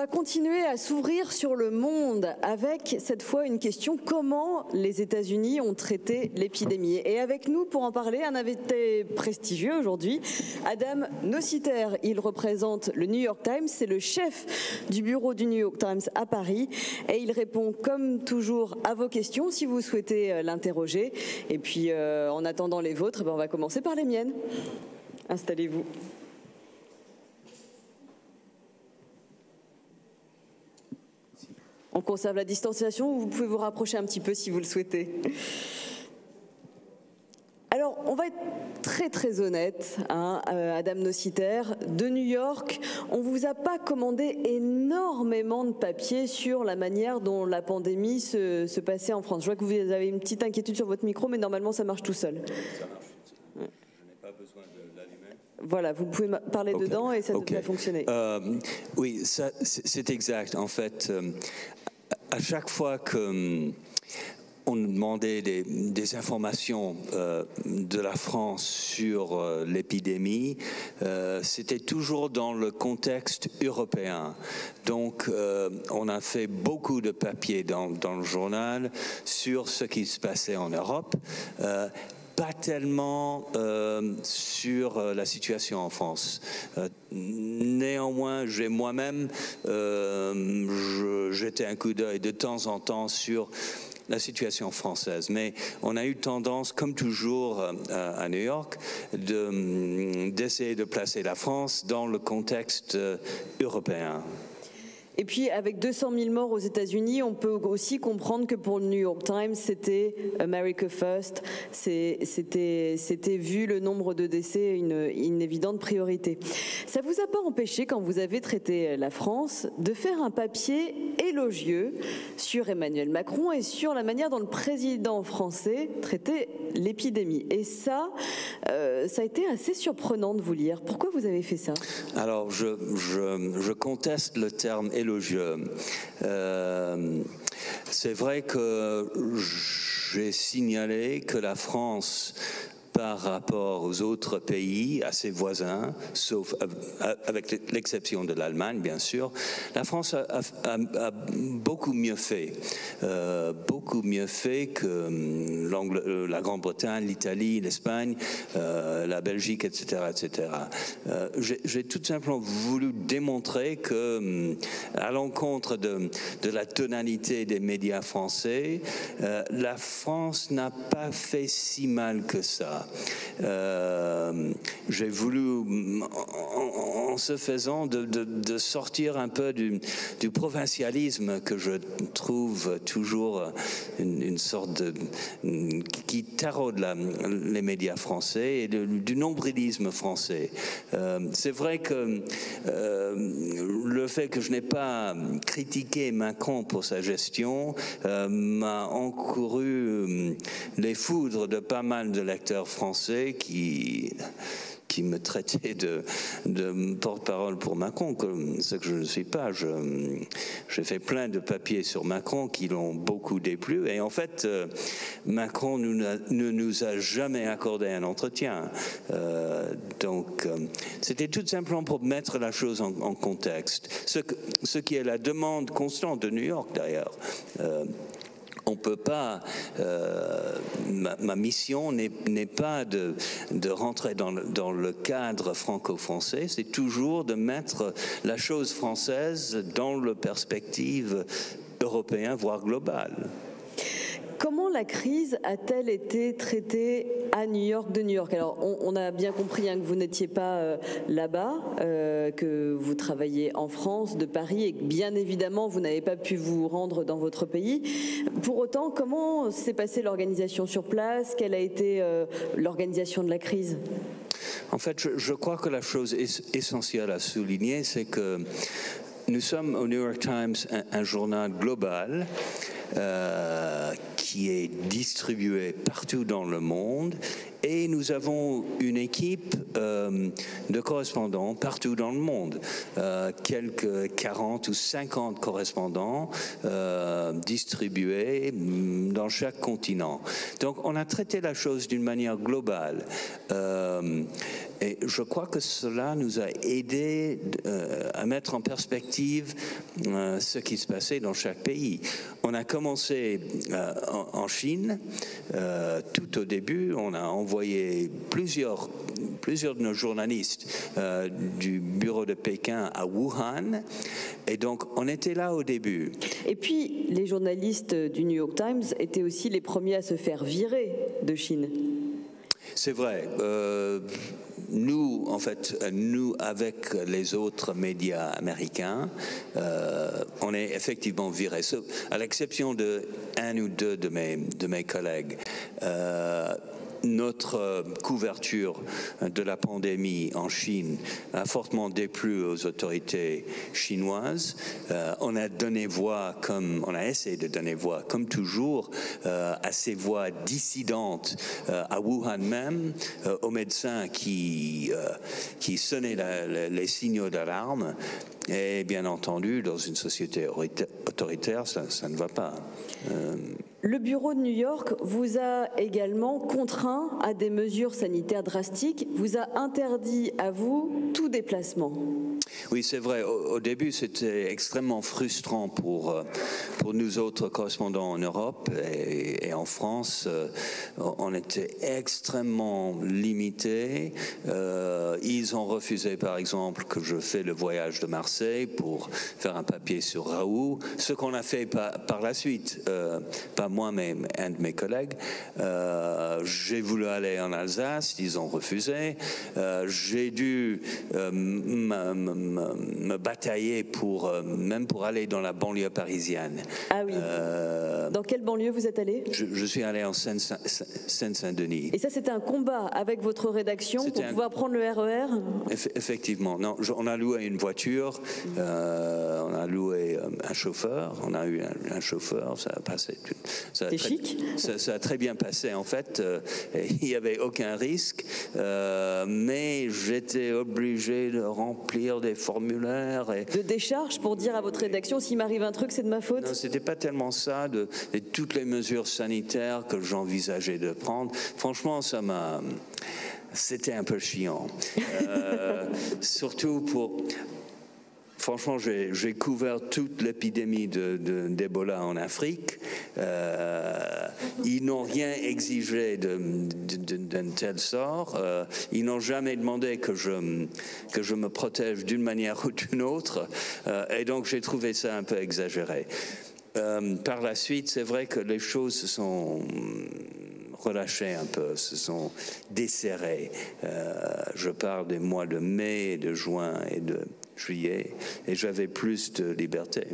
va continuer à s'ouvrir sur le monde avec cette fois une question: comment les États-Unis ont traité l'épidémie? Et avec nous pour en parler, un invité prestigieux aujourd'hui, Adam Nociter. Il représente le New York Times, c'est le chef du bureau du New York Times à Paris et il répond comme toujours à vos questions si vous souhaitez l'interroger. Et puis en attendant les vôtres, on va commencer par les miennes. Installez-vous. On conserve la distanciation, ou vous pouvez vous rapprocher un petit peu si vous le souhaitez. Alors, on va être très honnête, Adam Nociter. De New York, on ne vous a pas commandé énormément de papiers sur la manière dont la pandémie se passait en France. Je vois que vous avez une petite inquiétude sur votre micro, mais normalement ça marche tout seul. Ça marche. Je n'ai pas besoin de l'allumer. Voilà, vous pouvez parler dedans et ça devrait fonctionner. Oui, c'est exact. En fait, à chaque fois que on nous demandait des informations de la France sur l'épidémie, c'était toujours dans le contexte européen. Donc, on a fait beaucoup de papiers dans le journal sur ce qui se passait en Europe. Pas tellement sur la situation en France. Néanmoins, j'ai moi-même jeté un coup d'œil de temps en temps sur la situation française. Mais on a eu tendance, comme toujours à New York, d'essayer de placer la France dans le contexte européen. Et puis, avec 200 000 morts aux États-Unis, on peut aussi comprendre que pour le New York Times, c'était America First. C'était vu le nombre de décès une évidente priorité. Ça vous a pas empêché, quand vous avez traité la France, de faire un papier élogieux sur Emmanuel Macron et sur la manière dont le président français traitait l'épidémie? Et ça a été assez surprenant de vous lire. Pourquoi vous avez fait ça? Alors, je conteste le terme élogieux. C'est vrai que j'ai signalé que la France, par rapport aux autres pays, à ses voisins, sauf avec l'exception de l'Allemagne, bien sûr, la France a beaucoup mieux fait que la Grande-Bretagne, l'Italie, l'Espagne, la Belgique, etc., etc. J'ai tout simplement voulu démontrer que, à l'encontre de la tonalité des médias français, la France n'a pas fait si mal que ça. J'ai voulu, en se faisant, de sortir un peu du provincialisme que je trouve toujours une sorte qui taraude les médias français, et du nombrilisme français. C'est vrai que le fait que je n'ai pas critiqué Macron pour sa gestion m'a encouru les foudres de pas mal de lecteurs français qui me traitaient de porte-parole pour Macron, ce que je ne suis pas. J'ai fait plein de papiers sur Macron qui l'ont beaucoup déplu, et en fait, Macron ne nous a jamais accordé un entretien. Donc, c'était tout simplement pour mettre la chose en contexte. Ce qui est la demande constante de New York, d'ailleurs. On peut pas. Ma mission n'est pas de rentrer dans le cadre franco-français. C'est toujours de mettre la chose française dans la perspective européenne, voire globale. Comment la crise a-t-elle été traitée à New York de New York? Alors, on a bien compris que vous n'étiez pas là-bas, que vous travaillez en France, de Paris, et que bien évidemment, vous n'avez pas pu vous rendre dans votre pays. Pour autant, comment s'est passée l'organisation sur place? Quelle a été l'organisation de la crise? En fait, je crois que la chose essentielle à souligner, c'est que nous sommes au New York Times un journal global qui est distribué partout dans le monde. Et nous avons une équipe de correspondants partout dans le monde, quelques 40 ou 50 correspondants distribués dans chaque continent. Donc on a traité la chose d'une manière globale. Et je crois que cela nous a aidé à mettre en perspective ce qui se passait dans chaque pays. On a commencé en Chine. Tout au début, on a envoyé plusieurs de nos journalistes du bureau de Pékin à Wuhan. Et donc, on était là au début. Et puis, les journalistes du New York Times étaient aussi les premiers à se faire virer de Chine. C'est vrai. Nous, en fait, nous, avec les autres médias américains, on est effectivement virés, à l'exception de un ou deux de mes collègues. Notre couverture de la pandémie en Chine a fortement déplu aux autorités chinoises. On a essayé de donner voix, comme toujours, à ces voix dissidentes à Wuhan même, aux médecins qui sonnaient les signaux d'alarme. Et bien entendu, dans une société autoritaire, ça ne va pas. Le bureau de New York vous a également contraint à des mesures sanitaires drastiques, vous a interdit à vous tout déplacement. Oui, c'est vrai. Au début, c'était extrêmement frustrant pour nous autres correspondants en Europe et en France. On était extrêmement limités. Ils ont refusé, par exemple, que je fais le voyage de Marseille pour faire un papier sur Raoult, ce qu'on a fait par la suite, pas moi, mais un de mes collègues. J'ai voulu aller en Alsace, ils ont refusé. J'ai dû me batailler même pour aller dans la banlieue parisienne. Ah oui. Dans quelle banlieue vous êtes allé ? Je suis allé en Seine-Saint-Denis. Et ça, c'était un combat avec votre rédaction pour pouvoir prendre le RER ? Effectivement. Non, on a loué une voiture, on a loué un chauffeur, on a eu un chauffeur, ça a passé. C'est chic. Ça a très bien passé, en fait. Il n'y avait aucun risque, mais j'étais obligé de remplir des formulaires. De décharge pour dire à votre rédaction, s'il m'arrive un truc, c'est de ma faute ? Non, c'était pas tellement ça, de toutes les mesures sanitaires que j'envisageais de prendre. Franchement, c'était un peu chiant. Surtout franchement, j'ai couvert toute l'épidémie d'Ebola en Afrique. Ils n'ont rien exigé d'un tel sort. Ils n'ont jamais demandé que je me protège d'une manière ou d'une autre. Et donc, j'ai trouvé ça un peu exagéré. Par la suite, c'est vrai que les choses se sont relâchées un peu, se sont desserrées. Je parle des mois de mai, de juin et de juillet, et j'avais plus de liberté.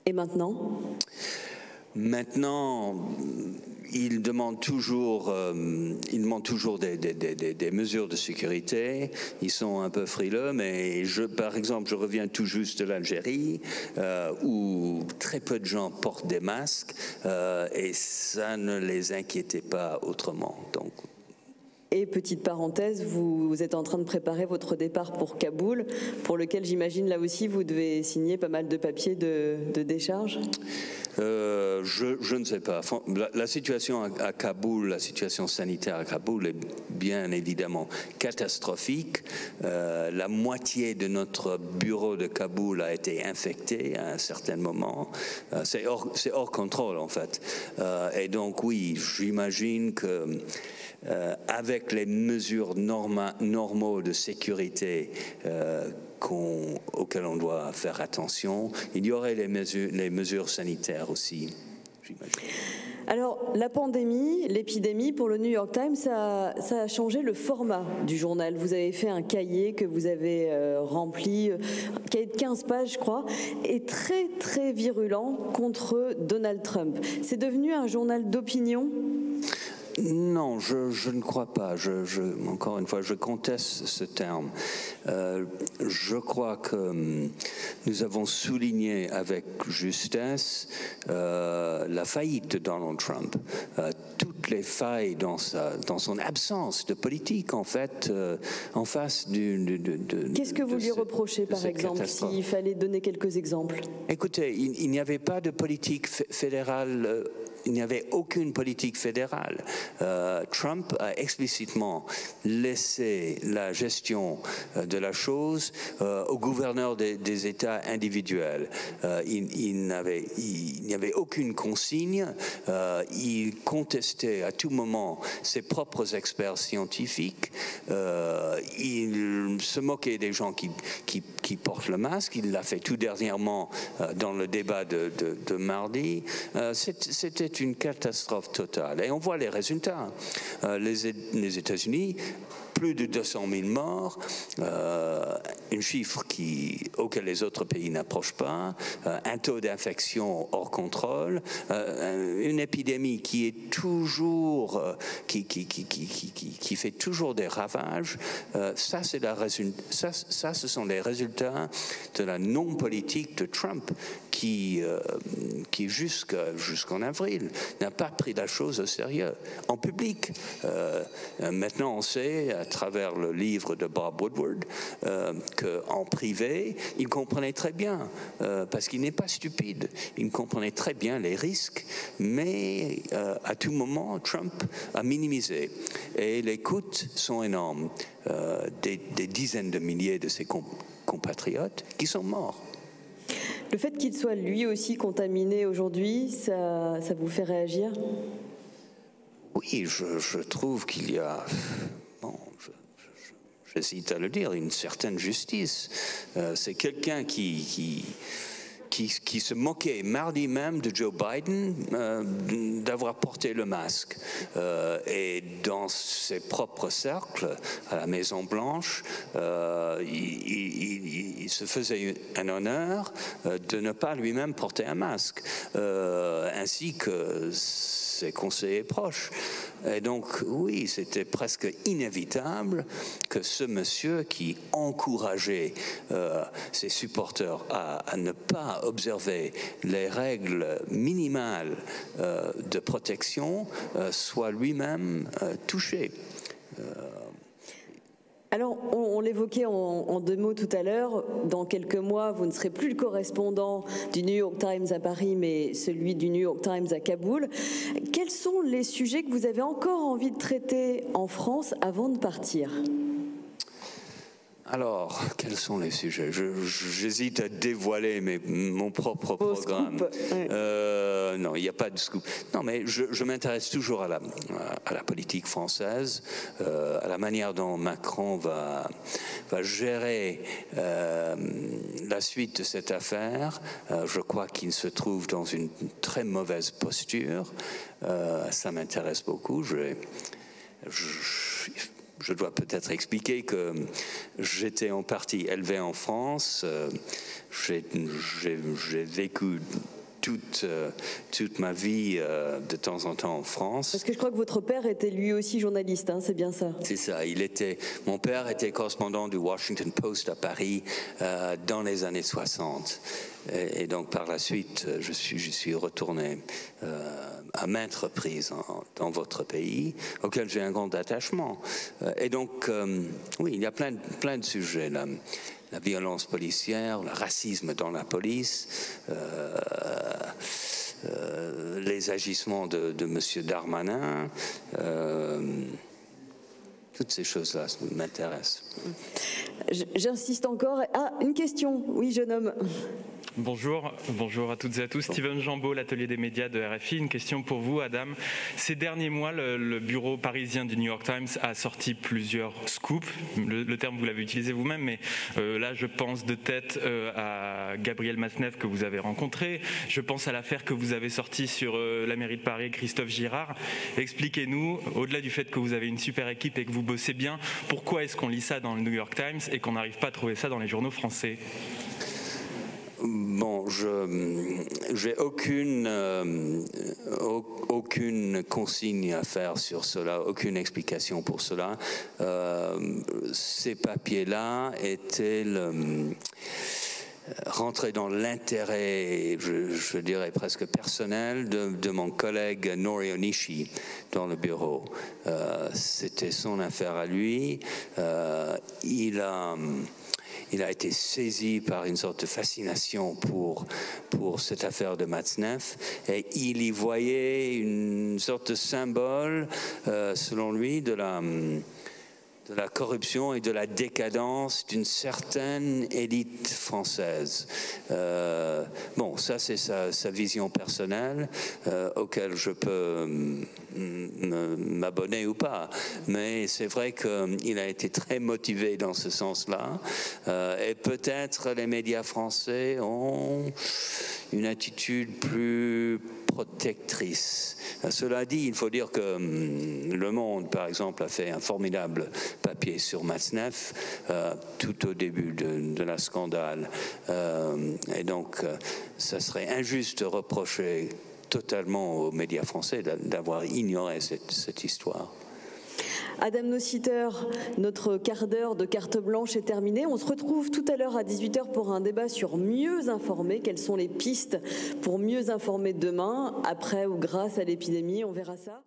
Et maintenant ? Maintenant, ils demandent toujours des mesures de sécurité. Ils sont un peu frileux, mais par exemple, je reviens tout juste de l'Algérie, où très peu de gens portent des masques, et ça ne les inquiétait pas autrement. Donc. Et petite parenthèse, vous êtes en train de préparer votre départ pour Kaboul, pour lequel j'imagine là aussi vous devez signer pas mal de papiers de décharge. Je ne sais pas. La situation à Kaboul, la situation sanitaire à Kaboul est bien évidemment catastrophique. La moitié de notre bureau de Kaboul a été infecté à un certain moment. C'est hors contrôle en fait. Et donc oui, j'imagine que avec les mesures normaux de sécurité auxquelles on doit faire attention, il y aurait les mesures sanitaires aussi, j'imagine. Alors, la pandémie, l'épidémie, pour le New York Times, ça a changé le format du journal. Vous avez fait un cahier que vous avez rempli, un cahier de 15 pages, je crois, et très, très virulent contre Donald Trump. C'est devenu un journal d'opinion ? Non, je ne crois pas. Encore une fois, je conteste ce terme. Je crois que nous avons souligné avec justesse la faillite de Donald Trump, toutes les failles dans son absence de politique, en fait, en face du... Qu'est-ce que vous lui reprochez, par exemple, s'il fallait donner quelques exemples? Écoutez, il n'y avait pas de politique fédérale. Il n'y avait aucune politique fédérale. Trump a explicitement laissé la gestion de la chose aux gouverneurs des États individuels. Il n'y avait aucune consigne. Il contestait à tout moment ses propres experts scientifiques. Il se moquait des gens qui portent le masque. Il l'a fait tout dernièrement dans le débat de mardi. C'était une catastrophe totale. Et on voit les résultats. Les États-Unis, plus de 200 000 morts, un chiffre auquel les autres pays n'approchent pas, un taux d'infection hors contrôle, une épidémie qui est toujours, qui fait toujours des ravages. Ça, ce sont les résultats de la non-politique de Trump qui jusqu'en avril, n'a pas pris la chose au sérieux, en public. Maintenant, on sait, à travers le livre de Bob Woodward, qu'en privé, il comprenait très bien, parce qu'il n'est pas stupide, il comprenait très bien les risques, mais à tout moment, Trump a minimisé. Et les coûts sont énormes. Des dizaines de milliers de ses compatriotes qui sont morts. Le fait qu'il soit lui aussi contaminé aujourd'hui, ça vous fait réagir? Oui, je trouve qu'il y a, bon, j'hésite à le dire, une certaine justice. C'est quelqu'un qui se moquait mardi même de Joe Biden d'avoir porté le masque. Et dans ses propres cercles, à la Maison-Blanche, il se faisait un honneur de ne pas lui-même porter un masque, ainsi que ses conseillers proches. Et donc, oui, c'était presque inévitable que ce monsieur qui encourageait ses supporters à ne pas observer les règles minimales de protection soit lui-même touché. Alors, on l'évoquait en deux mots tout à l'heure, dans quelques mois, vous ne serez plus le correspondant du New York Times à Paris, mais celui du New York Times à Kaboul. Quels sont les sujets que vous avez encore envie de traiter en France avant de partir ? Alors, quels sont les sujets? J'hésite à dévoiler mon propre programme. Non, il n'y a pas de scoop. Non, mais je m'intéresse toujours à la politique française, à la manière dont Macron va gérer la suite de cette affaire. Je crois qu'il se trouve dans une très mauvaise posture. Ça m'intéresse beaucoup. Je dois peut-être expliquer que j'étais en partie élevé en France. J'ai vécu toute ma vie de temps en temps en France. Parce que je crois que votre père était lui aussi journaliste, hein, c'est bien ça? C'est ça. Mon père était correspondant du Washington Post à Paris dans les années 60. Et donc par la suite, je suis retourné à maintes reprises dans votre pays, auquel j'ai un grand attachement. Et donc, oui, il y a plein de sujets là. La violence policière, le racisme dans la police, les agissements de M. Darmanin, toutes ces choses-là m'intéressent. J'insiste encore. Ah, une question. Oui, jeune homme. Bonjour à toutes et à tous. Steven Jambeau, l'atelier des médias de RFI. Une question pour vous, Adam. Ces derniers mois, le bureau parisien du New York Times a sorti plusieurs scoops. Le terme, vous l'avez utilisé vous-même, mais là, je pense de tête à Gabriel Matzneff que vous avez rencontré. Je pense à l'affaire que vous avez sortie sur la mairie de Paris, Christophe Girard. Expliquez-nous, au-delà du fait que vous avez une super équipe et que vous bossez bien, pourquoi est-ce qu'on lit ça dans le New York Times et qu'on n'arrive pas à trouver ça dans les journaux français ? Bon, j'ai aucune consigne à faire sur cela, aucune explication pour cela. Ces papiers-là étaient rentrés dans l'intérêt, je dirais presque personnel, de mon collègue Nori Onishi dans le bureau. C'était son affaire à lui. Il a été saisi par une sorte de fascination pour cette affaire de Matzneff, et il y voyait une sorte de symbole, selon lui, de la corruption et de la décadence d'une certaine élite française. Bon, ça c'est sa vision personnelle, auquel je peux m'abonner ou pas, mais c'est vrai qu'il a été très motivé dans ce sens-là, et peut-être les médias français ont une attitude plus protectrice. Cela dit, il faut dire que Le Monde, par exemple, a fait un formidable papier sur Matzneff tout au début de la scandale. Et donc, ça serait injuste de reprocher totalement aux médias français d'avoir ignoré cette histoire. Adam Nossiter, notre quart d'heure de carte blanche est terminé. On se retrouve tout à l'heure à 18h pour un débat sur mieux informer. Quelles sont les pistes pour mieux informer demain, après ou grâce à l'épidémie? On verra ça.